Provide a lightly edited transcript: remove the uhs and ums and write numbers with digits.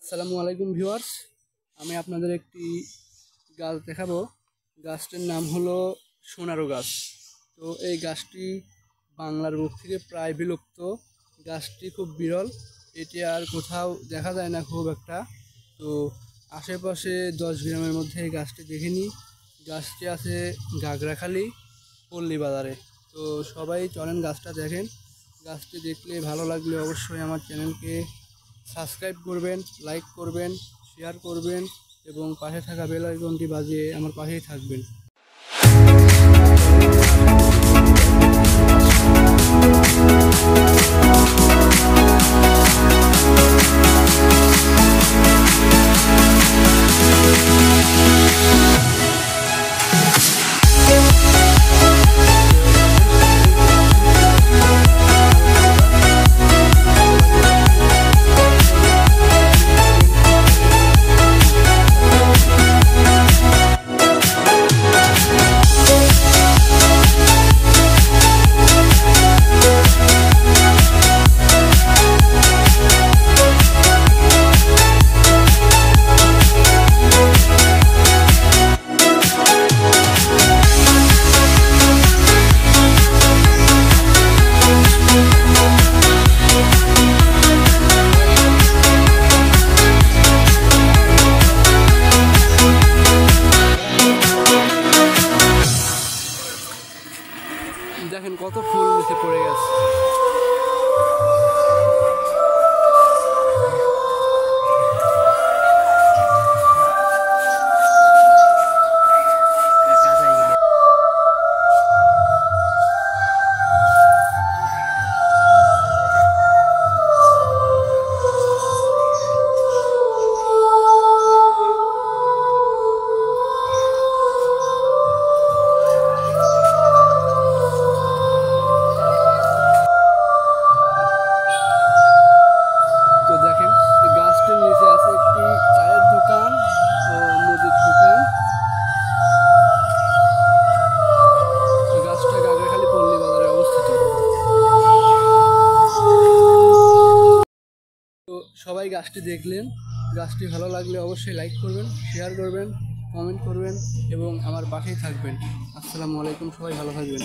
আসসালামু আলাইকুম ভিউয়ার্স, আমি আপনাদের একটি গাছ দেখাবো। গাছটির নাম হলো সোনারু গাছ। তো এই গাছটি বাংলার বুক থেকে প্রায় বিলুপ্ত। গাছটি খুব বিরল, এটি আর কোথাও দেখা যায় না খুব একটা। তো আশেপাশে 10 গ্রামের মধ্যে এই গাছটি দেখিনি। গাছটি আছে গাগরাখালি পল্লী বাজারে। তো সবাই চলেন গাছটা দেখেন। গাছটি দেখলে ভালো লাগলে অবশ্যই আমার চ্যানেলকে সাবস্ক্রাইব করবেন, লাইক করবেন, শেয়ার করবেন এবং পাশে থাকা বেল আইকনটি বাজিয়ে আমার পাশেই থাকবেন। দেখেন কত ফুল নিচে পড়ে গেছে। তো দেখেন গাছটির নিচে আছে একটি চায়ের দোকান ও মুদির দোকান। গাছটা গাগরাখালি পল্লী বাজারে অবস্থিত। তো সবাই গাছটি দেখলেন। গাছটি ভালো লাগলে অবশ্যই লাইক করবেন, শেয়ার করবেন, কমেন্ট করবেন এবং আমার পাশেই থাকবেন। আসসালামু আলাইকুম, সবাই ভালো থাকবেন।